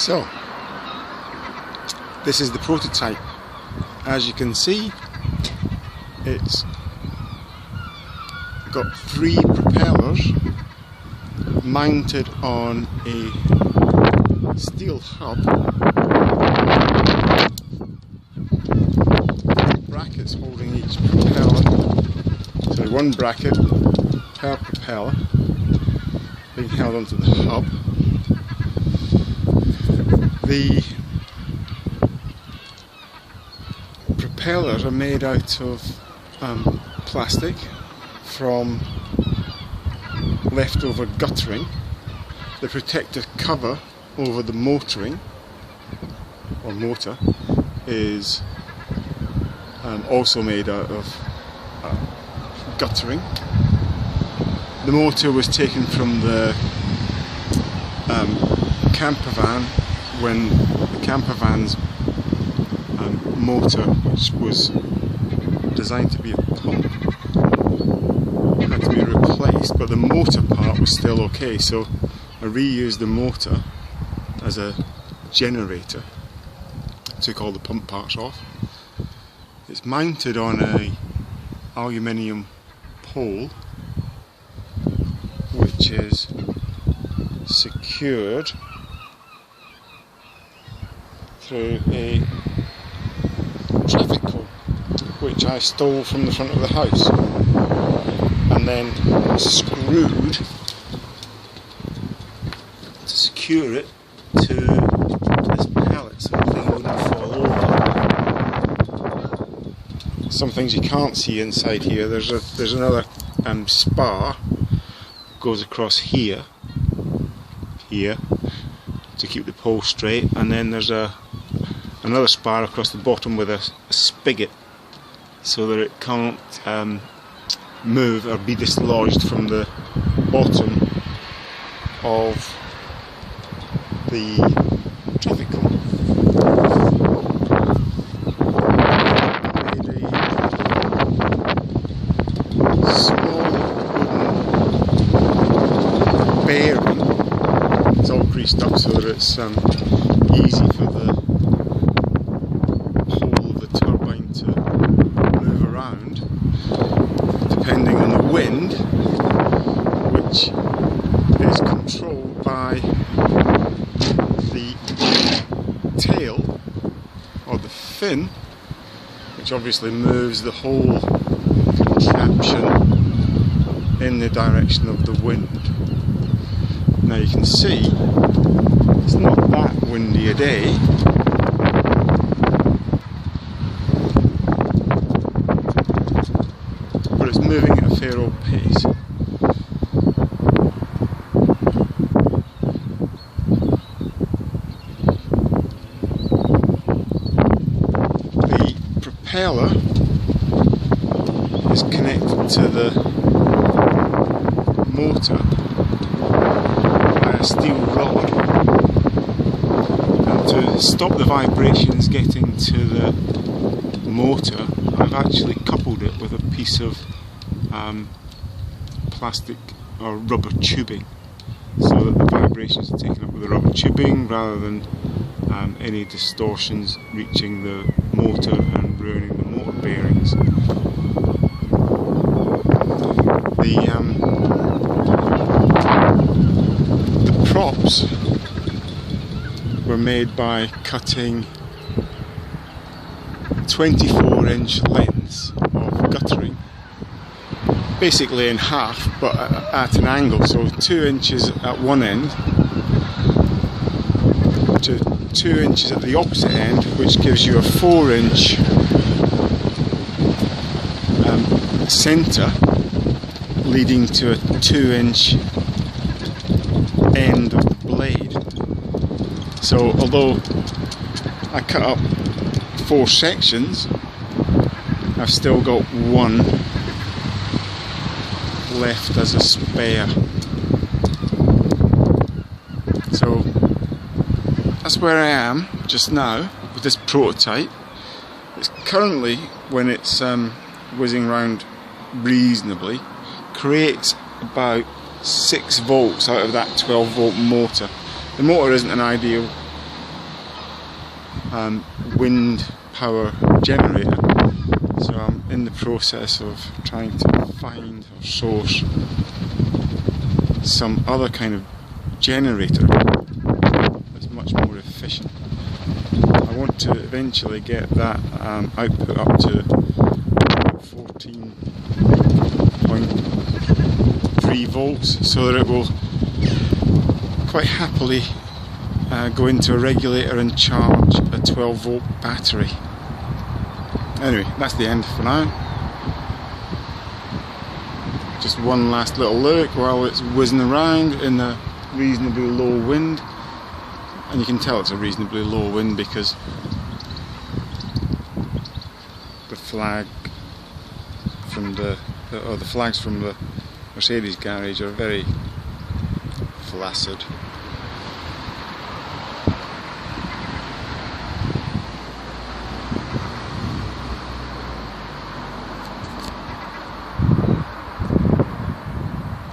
So, this is the prototype. As you can see, it's got 3 propellers mounted on a steel hub, brackets holding each propeller, so 1 bracket per propeller being held onto the hub. The propellers are made out of plastic from leftover guttering. The protective cover over the motoring or motor is also made out of guttering. The motor was taken from the camper van when the camper van's motor, which was designed to be a pump, had to be replaced, but the motor part was still okay, so I reused the motor as a generator. Took all the pump parts off. It's mounted on a aluminium pole which is secured through a traffic cone which I stole from the front of the house and then screwed to secure it to this pallet so the thing wouldn't fall over. Some things you can't see inside here. There's another spar goes across here to keep the pole straight, and then there's another spar across the bottom with a spigot so that it can't move or be dislodged from the bottom of the traffic cone. Made a small wooden bearing. It's all greased up so that it's easy for the whole of the turbine to move around depending on the wind, which is controlled by the tail or the fin, which obviously moves the whole contraption in the direction of the wind. Now you can see it's not that windy a day, but it's moving at a fair old pace. The propeller is connected to the motor by a steel rod, and to stop the vibrations getting to the motor I've actually coupled it with a piece of plastic or rubber tubing so that the vibrations are taken up with the rubber tubing rather than any distortions reaching the motor and ruining the motor bearings. The props were made by cutting 24-inch lengths of guttering, basically in half but at an angle, so 2 inches at one end to 2 inches at the opposite end, which gives you a 4-inch centre leading to a 2-inch end of the blade. So although I cut up 4 sections, I've still got 1 left as a spare. So that's where I am just now with this prototype. It's currently, when it's whizzing around reasonably, creates about 6 volts out of that 12 volt motor. The motor isn't an ideal wind power generator. So I'm in the process of trying to find or source some other kind of generator that's much more efficient. I want to eventually get that output up to 14.3 volts so that it will quite happily go into a regulator and charge a 12 volt battery. Anyway, that's the end for now. Just one last little look while it's whizzing around in a reasonably low wind. And you can tell it's a reasonably low wind because the flag from the flags from the Mercedes garage are very flaccid.